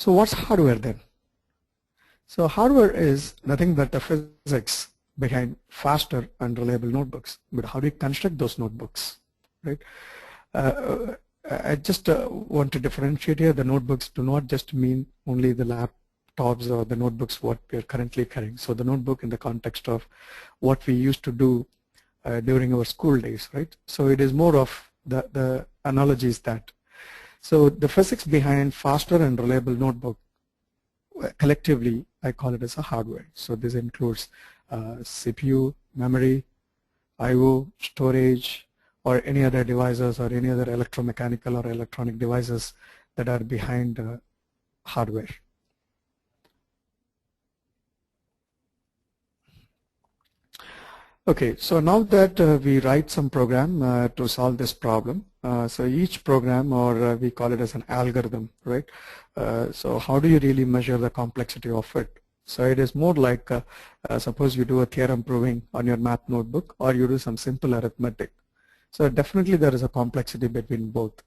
So what's hardware then? So hardware is nothing but the physics behind faster and reliable notebooks. But how do you construct those notebooks, right? I just want to differentiate here. The notebooks do not just mean only the laptops or the notebooks what we are currently carrying. So the notebook in the context of what we used to do during our school days, right? So it is more of the analogy is that. So the physics behind faster and reliable notebook, collectively I call it as a hardware. So this includes CPU, memory, I/O, storage, or any other devices or any other electromechanical or electronic devices that are behind hardware. Okay, so now that we write some program to solve this problem, so each program, or we call it as an algorithm, right? So how do you really measure the complexity of it? So it is more like, suppose you do a theorem proving on your math notebook, or you do some simple arithmetic. So definitely there is a complexity between both.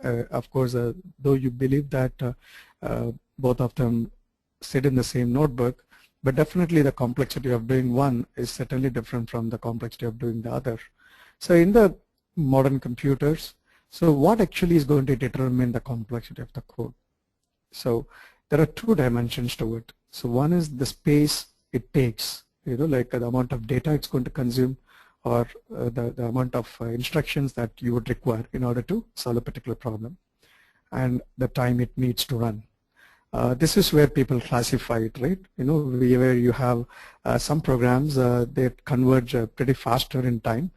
Of course, though you believe that both of them sit in the same notebook, but definitely the complexity of doing one is certainly different from the complexity of doing the other. So in the modern computers, so what actually is going to determine the complexity of the code? So there are two dimensions to it. So one is the space it takes, like the amount of data it's going to consume, or the amount of instructions that you would require in order to solve a particular problem, and the time it needs to run. This is where people classify it, right? Where you have some programs they converge pretty faster in time.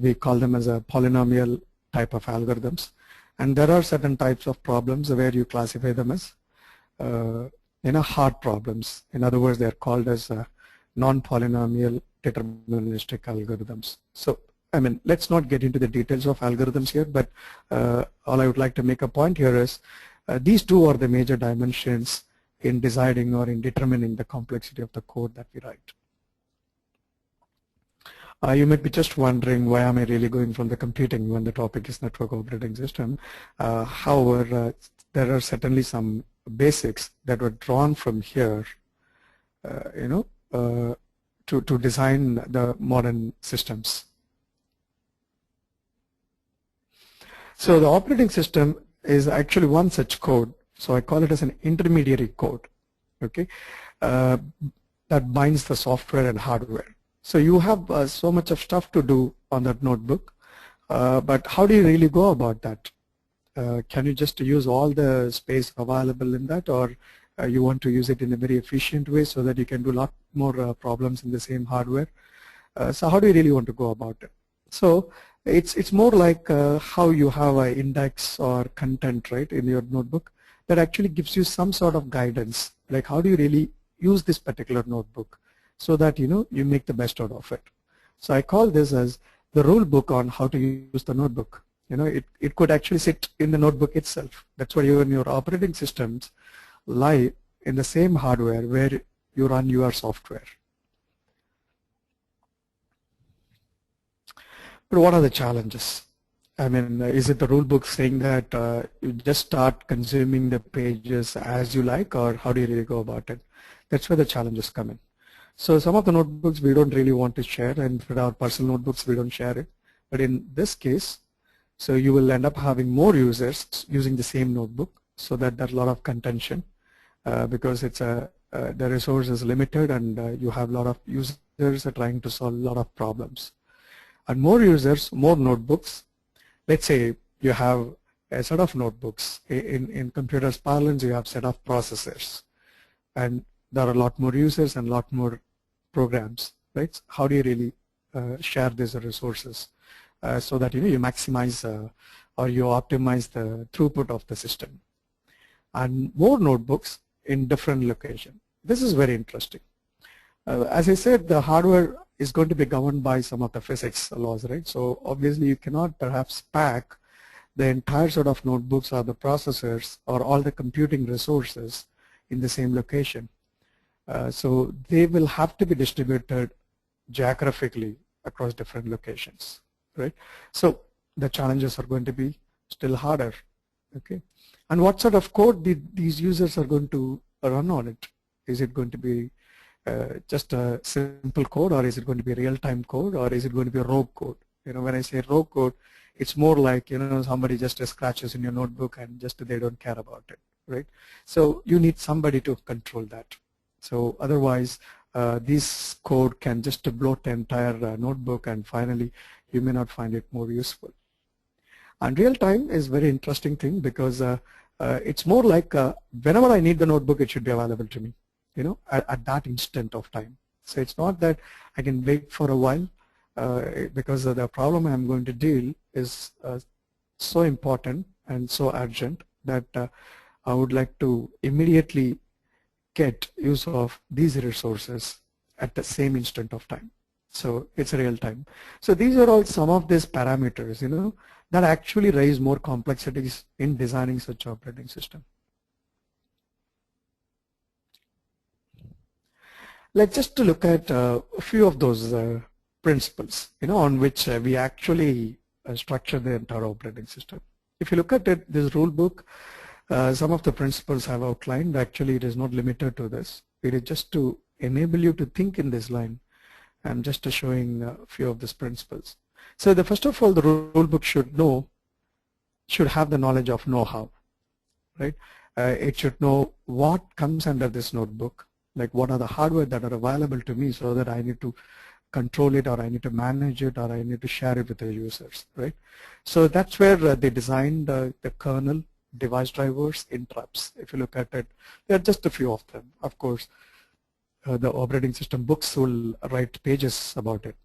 We call them as a polynomial type of algorithms, and there are certain types of problems where you classify them as hard problems. In other words, they are called as non-polynomial deterministic algorithms. So I mean, let's not get into the details of algorithms here, but all I would like to make a point here is these two are the major dimensions in deciding or in determining the complexity of the code that we write. You might be just wondering, why am I really going from the computing when the topic is network operating system? However, there are certainly some basics that were drawn from here, to design the modern systems. So the operating system is actually one such code. So I call it as an intermediary code, okay, that binds the software and hardware. So you have so much of stuff to do on that notebook, but how do you really go about that? Can you just use all the space available in that, or you want to use it in a very efficient way so that you can do a lot more problems in the same hardware? So how do you really want to go about it? So it's more like how you have an index or content, right, in your notebook that actually gives you some sort of guidance, like how do you really use this particular notebook so that you make the best out of it. So I call this as the rule book on how to use the notebook. It could actually sit in the notebook itself. That's why even your operating systems lie in the same hardware where you run your software. But what are the challenges? I mean, is it the rule book saying that you just start consuming the pages as you like, or how do you really go about it? That's where the challenges come in. So some of the notebooks we don't really want to share, and for our personal notebooks we don't share it. But in this case, so you will end up having more users using the same notebook, so that there's a lot of contention because it's the resource is limited, and you have a lot of users are trying to solve a lot of problems. And more users, more notebooks. Let's say you have a set of notebooks. In computers parlance, you have set of processors, and there are a lot more users and a lot more programs, right? How do you really share these resources so that you maximize or you optimize the throughput of the system? And more notebooks in different locations. This is very interesting. As I said, the hardware is going to be governed by some of the physics laws, right? So obviously you cannot perhaps pack the entire set of notebooks or the processors or all the computing resources in the same location. So they will have to be distributed geographically across different locations, right? So the challenges are going to be still harder. Okay, and what sort of code these users are going to run on it? Is it going to be just a simple code, or is it going to be real-time code, or is it going to be a rogue code? When I say rogue code, it's more like somebody just scratches in your notebook and just they don't care about it, right? So you need somebody to control that. So otherwise, this code can just bloat the entire notebook, and finally, you may not find it more useful. And real-time is very interesting thing because it's more like whenever I need the notebook, it should be available to me, at that instant of time. So it's not that I can wait for a while because the problem I'm going to deal is so important and so urgent that I would like to immediately get use of these resources at the same instant of time. So it's real time. So these are all some of these parameters, that actually raise more complexities in designing such operating system. Let's just look at a few of those principles, on which we actually structure the entire operating system. If you look at it, this rule book, some of the principles I've outlined. Actually, it is not limited to this. It is just to enable you to think in this line. I'm just showing a few of these principles. So first of all, the rule book should have the knowledge of know-how, right? It should know what comes under this notebook, like what are the hardware that are available to me so that I need to control it, or I need to manage it, or I need to share it with the users, right? So that's where they designed the kernel, device drivers, interrupts. If you look at it, there are just a few of them. Of course, the operating system books will write pages about it.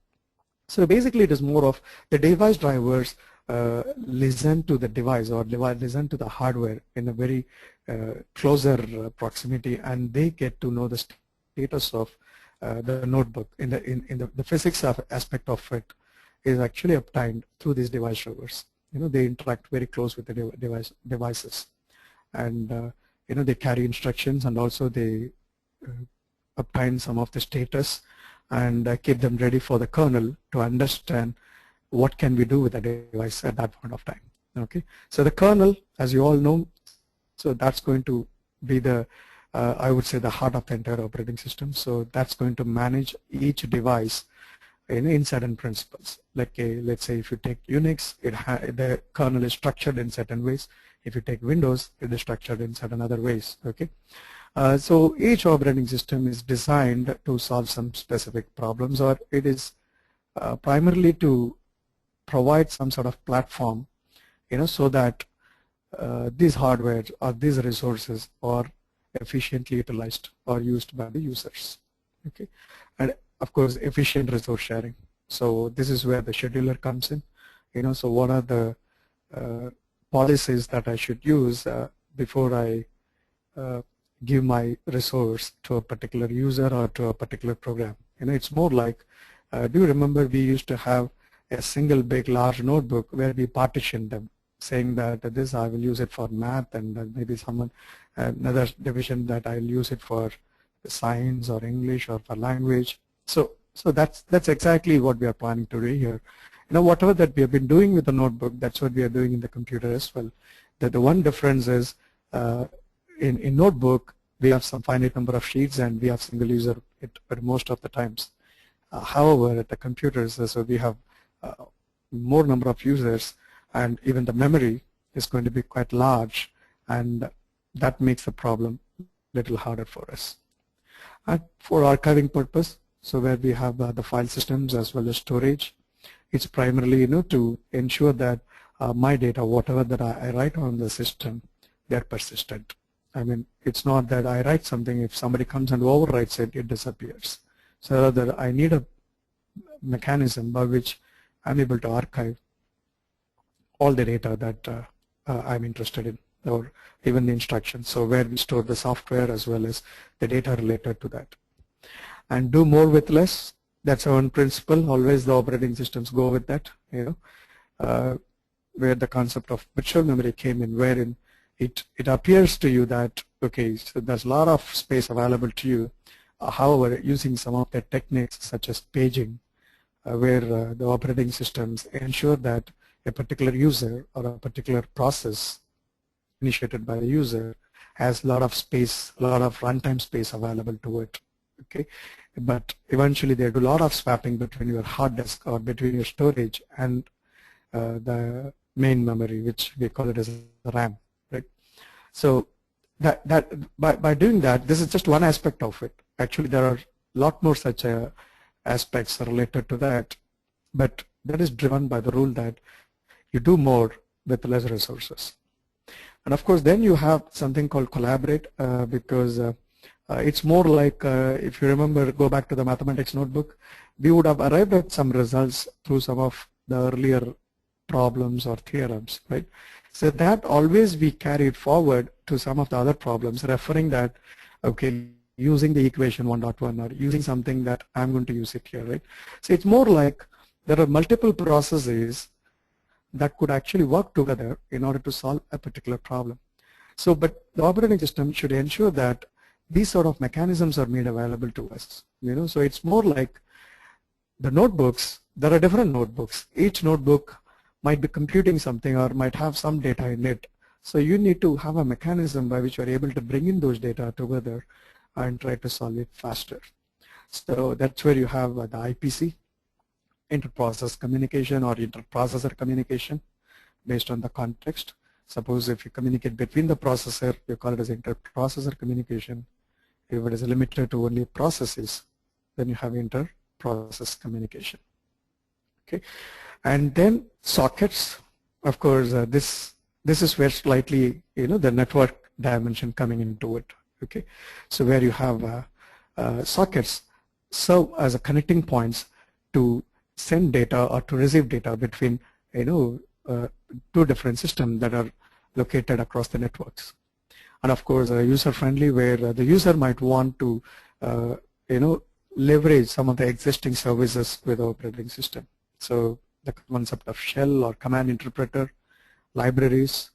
So basically it is more of the device drivers listen to the device, or listen to the hardware in a very closer proximity, and they get to know the status of the notebook. In the physics aspect of it is actually obtained through these device drivers. They interact very close with the devices, and they carry instructions, and also they obtain some of the status and keep them ready for the kernel to understand what can we do with the device at that point of time. Okay, so the kernel, as you all know, so that's going to be the I would say the heart of the entire operating system. So that's going to manage each device in certain principles. Like let's say if you take Unix, the kernel is structured in certain ways. If you take Windows, it is structured in certain other ways. Okay, so each operating system is designed to solve some specific problems, or it is primarily to provide some sort of platform, so that these hardware or these resources are efficiently utilized or used by the users. Okay, and of course efficient resource sharing. So this is where the scheduler comes in. So what are the policies that I should use before I give my resource to a particular user or to a particular program? It's more like, do you remember we used to have a single big large notebook where we partitioned them, saying that this I will use it for math, and maybe another division that I'll use it for science or English or for language. So that's exactly what we are planning to do here. Whatever that we have been doing with the notebook, that's what we are doing in the computer as well. The one difference is in notebook we have some finite number of sheets and we have single user at most of the times. However, at the computers, so we have more number of users, and even the memory is going to be quite large, and that makes the problem a little harder for us. And for archiving purpose, so where we have the file systems as well as storage, it's primarily to ensure that my data, whatever that I write on the system, they're persistent. I mean, it's not that I write something, if somebody comes and overwrites it, it disappears. So rather I need a mechanism by which I'm able to archive all the data that I'm interested in, or even the instructions. So where we store the software as well as the data related to that. And do more with less. That's one principle. Always the operating systems go with that. Where the concept of virtual memory came in, wherein it appears to you that okay, so there's a lot of space available to you. However, using some of the techniques such as paging, where the operating systems ensure that a particular user or a particular process initiated by the user has a lot of space, a lot of runtime space available to it. Okay, but eventually they do a lot of swapping between your hard disk or between your storage and the main memory, which we call it as RAM, right? So by doing that, this is just one aspect of it. Actually, there are a lot more such aspects related to that, but that is driven by the rule that you do more with less resources. And of course, then you have something called collaborate, because it's more like, if you remember, go back to the mathematics notebook, we would have arrived at some results through some of the earlier problems or theorems, right? So that always we carried forward to some of the other problems, referring that, okay, using the equation 1.1 or using something that I'm going to use it here, right? So it's more like there are multiple processes that could actually work together in order to solve a particular problem. So, but the operating system should ensure that these sort of mechanisms are made available to us, you know. So it's more like the notebooks, there are different notebooks. Each notebook might be computing something or might have some data in it. So you need to have a mechanism by which you are able to bring in those data together and try to solve it faster. So that's where you have the IPC, interprocess communication or interprocessor communication based on the context. Suppose if you communicate between the processor, you call it as interprocessor communication. If it is limited to only processes, then you have inter-process communication. Okay, and then sockets. Of course, this is where slightly, you know, the network dimension coming into it. Okay, so where you have sockets serve as a connecting points to send data or to receive data between, you know, two different systems that are located across the networks. And of course, user-friendly, where the user might want to, you know, leverage some of the existing services with the operating system. So the concept of shell or command interpreter, libraries,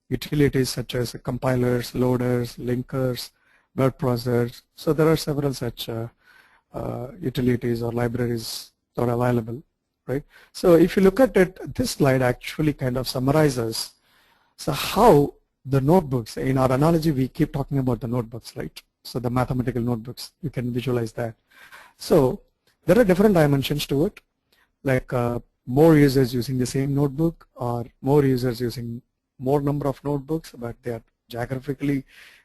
utilities such as compilers, loaders, linkers, word processors. So there are several such utilities or libraries that are available, right? So if you look at it, this slide actually kind of summarizes so how the notebooks, in our analogy we keep talking about the notebooks, right? So the mathematical notebooks, you can visualize that. So there are different dimensions to it, like more users using the same notebook or more users using more number of notebooks, but they are geographically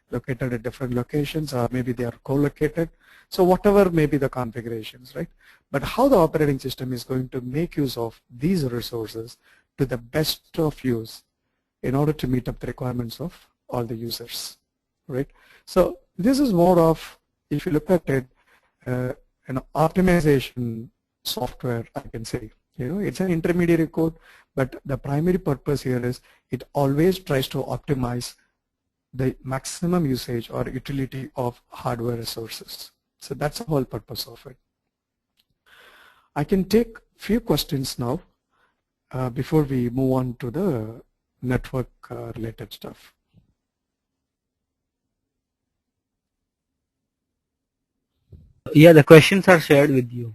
located at different locations, or maybe they are co-located. So whatever may be the configurations, right? But how the operating system is going to make use of these resources to the best of use in order to meet up the requirements of all the users, right? So this is more of, if you look at it, an optimization software, I can say. You know, it's an intermediary code, but the primary purpose here is it always tries to optimize the maximum usage or utility of hardware resources. So that's the whole purpose of it. I can take few questions now before we move on to the network related stuff. Yeah, the questions are shared with you.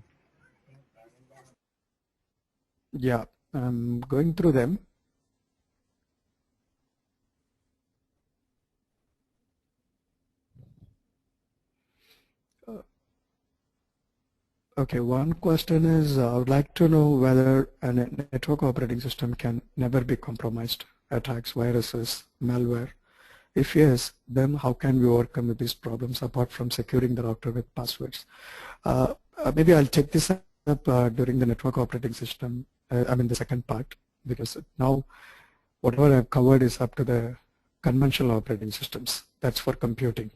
Yeah, I'm going through them. Okay, one question is, I would like to know whether a network operating system can never be compromised, attacks, viruses, malware. If yes, then how can we overcome these problems apart from securing the router with passwords? Maybe I'll take this up during the network operating system, I mean the second part, because now whatever I've covered is up to the conventional operating systems. That's for computing.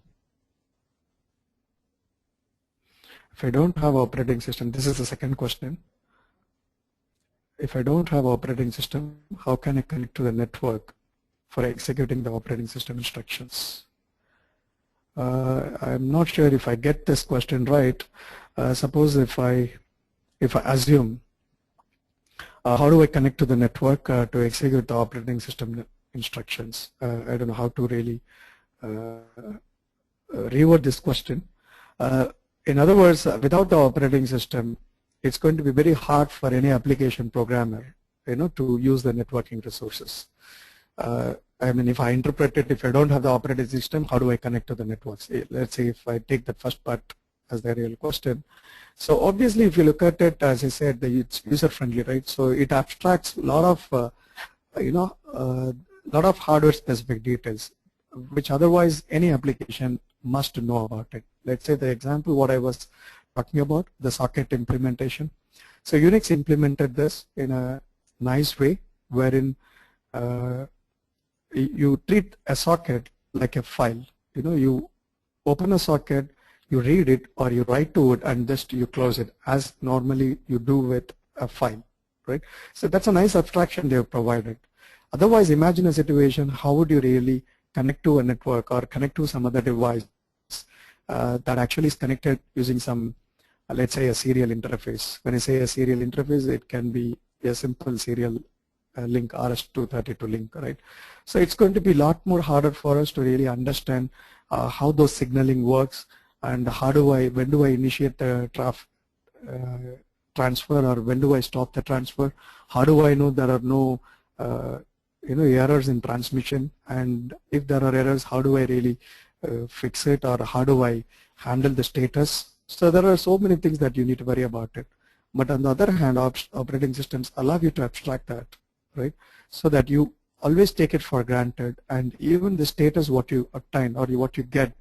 If I don't have operating system, this is the second question. If I don't have operating system, how can I connect to the network for executing the operating system instructions? I'm not sure if I get this question right. Suppose if I assume, how do I connect to the network to execute the operating system instructions? I don't know how to really reword this question. In other words, without the operating system, it's going to be very hard for any application programmer, you know, to use the networking resources. I mean, if I interpret it, if I don't have the operating system, how do I connect to the networks? Let's say if I take that first part as the real question. So obviously, if you look at it, as I said, it's user-friendly, right? So it abstracts a lot of, lot of hardware-specific details, which otherwise any application must know about it. Let's say the example what I was talking about, the socket implementation. So Unix implemented this in a nice way, wherein you treat a socket like a file. You open a socket, you read it or you write to it, and just you close it as normally you do with a file, right? So that's a nice abstraction they have provided. Otherwise, imagine a situation, how would you really connect to a network or connect to some other device that actually is connected using some, let's say, a serial interface. When I say a serial interface, it can be a simple serial link, RS-232 link, right? So it's going to be a lot more harder for us to really understand how those signaling works, and when do I initiate the transfer, or when do I stop the transfer? How do I know there are no errors in transmission? And if there are errors, how do I really fix it, or how do I handle the status? So there are so many things that you need to worry about it. But on the other hand, operating systems allow you to abstract that, right? So that you always take it for granted, and even the status what you obtain or what you get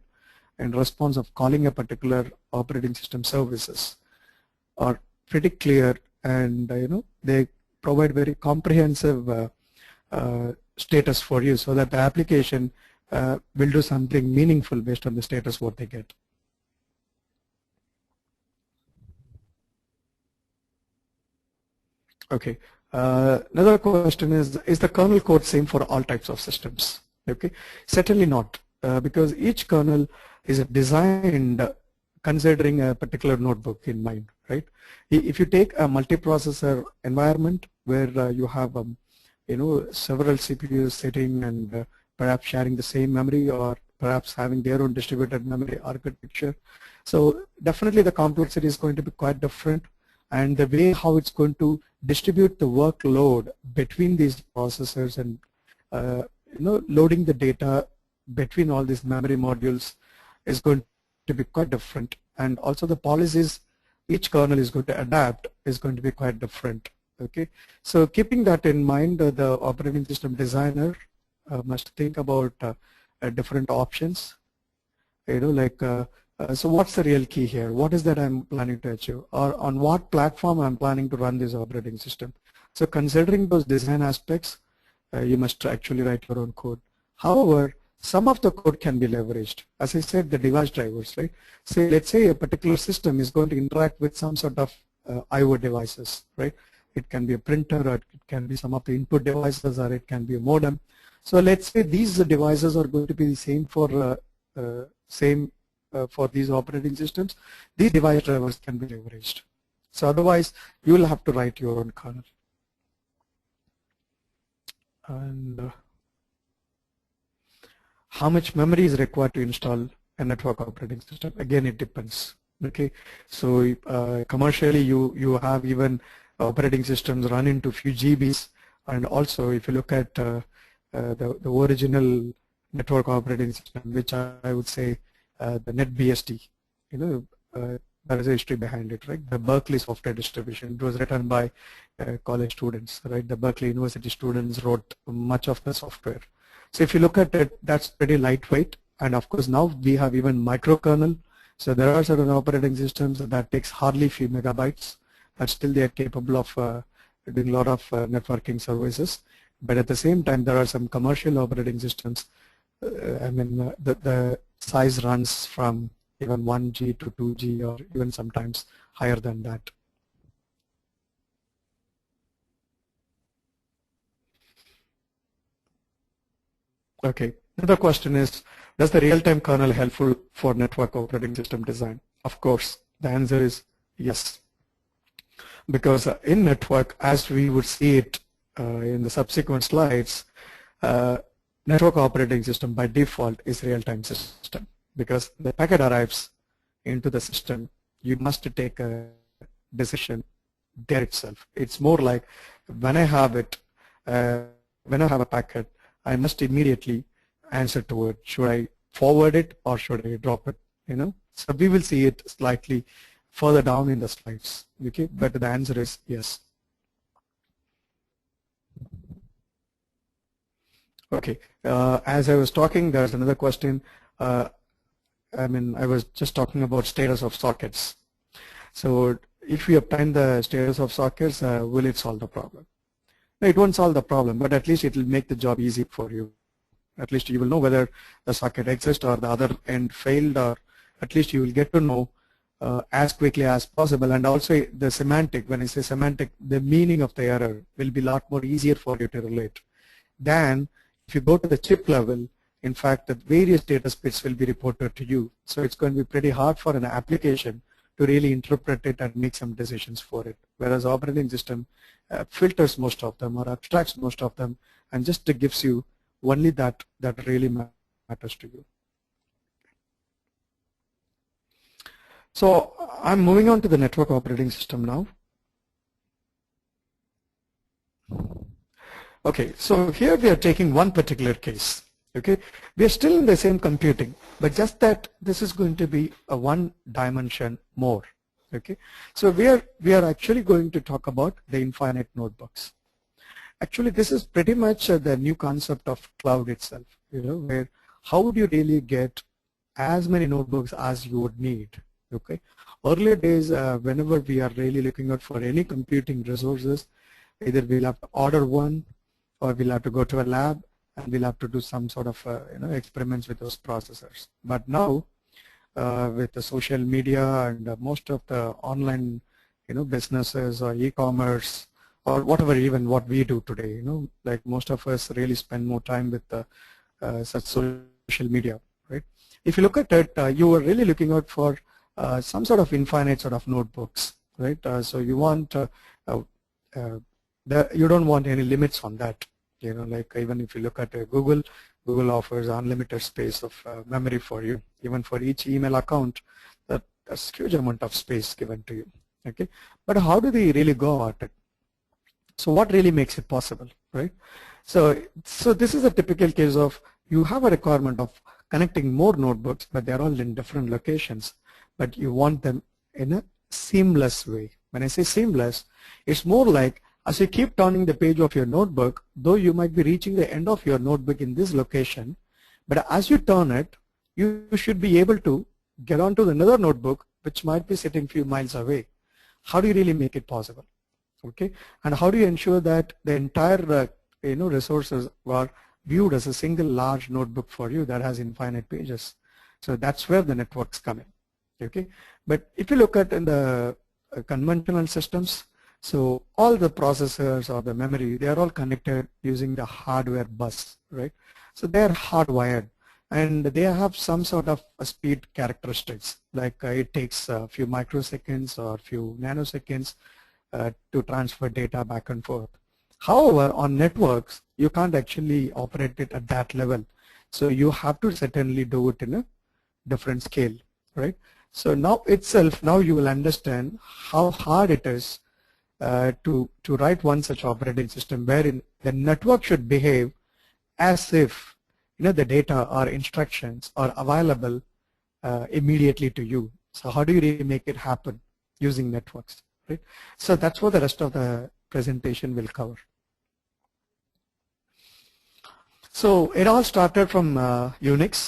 in response of calling a particular operating system services are pretty clear, and they provide very comprehensive status for you, so that the application will do something meaningful based on the status what they get. Okay. Another question is the kernel code same for all types of systems? Okay, certainly not, because each kernel is designed considering a particular notebook in mind, right? If you take a multiprocessor environment where you have several CPUs sitting and perhaps sharing the same memory, or perhaps having their own distributed memory architecture, so definitely the complexity is going to be quite different, and the way how it's going to distribute the workload between these processors and loading the data between all these memory modules is going to be quite different, and also the policies each kernel is going to adapt is going to be quite different. Okay, so keeping that in mind, the operating system designer must think about different options. So what's the real key here? What is that I'm planning to achieve, or on what platform I'm planning to run this operating system? So considering those design aspects, you must actually write your own code. However, some of the code can be leveraged. As I said, the device drivers, right? Say, let's say a particular system is going to interact with some sort of I/O devices, right? It can be a printer, or it can be some of the input devices, or it can be a modem. So let's say these devices are going to be the same for for these operating systems. These device drivers can be leveraged. So otherwise, you will have to write your own kernel. And how much memory is required to install a network operating system? Again, it depends. Okay, so commercially, you have even operating systems run into few GBs, and also if you look at the original network operating system, which I would say the NetBSD, there is a history behind it, right? The Berkeley software distribution, it was written by college students, right? The Berkeley University students wrote much of the software. So if you look at it, that's pretty lightweight, and of course now we have even microkernel. So there are certain operating systems that takes hardly few megabytes, but still they are capable of doing a lot of networking services. But at the same time, there are some commercial operating systems. The size runs from even 1G to 2G, or even sometimes higher than that. Okay, another question is, does the real-time kernel helpful for network operating system design? Of course, the answer is yes. Because in network, as we would see it in the subsequent slides, network operating system by default is real-time system. Because the packet arrives into the system, you must take a decision there itself. It's more like when I have it, when I have a packet, I must immediately answer to it. Should I forward it or should I drop it? So we will see it slightly further down in the slides. Okay, but the answer is yes. Okay, as I was talking, there's another question. I was just talking about status of sockets. So if we obtain the status of sockets, will it solve the problem? No, it won't solve the problem, but at least it will make the job easy for you. At least you will know whether the socket exists or the other end failed, or at least you will get to know as quickly as possible. And also the semantic, when I say semantic, the meaning of the error will be a lot more easier for you to relate than if you go to the chip level. In fact, the various data bits will be reported to you. So it's going to be pretty hard for an application to really interpret it and make some decisions for it. Whereas operating system filters most of them or abstracts most of them and just gives you only that really matters to you. So I'm moving on to the network operating system now. Okay, so here we are taking one particular case. Okay, we are still in the same computing, but just that this is going to be a one dimension more. Okay, so we are actually going to talk about the infinite notebooks. Actually, this is pretty much the new concept of cloud itself. Where how would you really get as many notebooks as you would need? Okay, earlier days, whenever we are really looking out for any computing resources, either we'll have to order one, or we'll have to go to a lab and we'll have to do some sort of experiments with those processors. But now with the social media and most of the online businesses or e-commerce or whatever, even what we do today, like most of us really spend more time with such social media, right? If you look at it, you are really looking out for some sort of infinite sort of notebooks, right? So you want you don't want any limits on that. Like even if you look at Google offers unlimited space of memory for you. Even for each email account, that's huge amount of space given to you. Okay, but how do they really go about it? So what really makes it possible, right? So this is a typical case of you have a requirement of connecting more notebooks, but they're all in different locations, but you want them in a seamless way. When I say seamless, it's more like as you keep turning the page of your notebook, though you might be reaching the end of your notebook in this location, but as you turn it, you should be able to get onto another notebook which might be sitting a few miles away. How do you really make it possible? Okay, and how do you ensure that the entire resources are viewed as a single large notebook for you that has infinite pages? So that's where the networks come in. Okay, but if you look at in the conventional systems, so all the processors or the memory, they are all connected using the hardware bus, right? So they are hardwired and they have some sort of speed characteristics, like it takes a few microseconds or a few nanoseconds to transfer data back and forth. However, on networks, you can't actually operate it at that level. So you have to certainly do it in a different scale, right? So now you will understand how hard it is to write one such operating system wherein the network should behave as if the data or instructions are available immediately to you. So how do you really make it happen using networks, right? So that's what the rest of the presentation will cover. So it all started from Unix.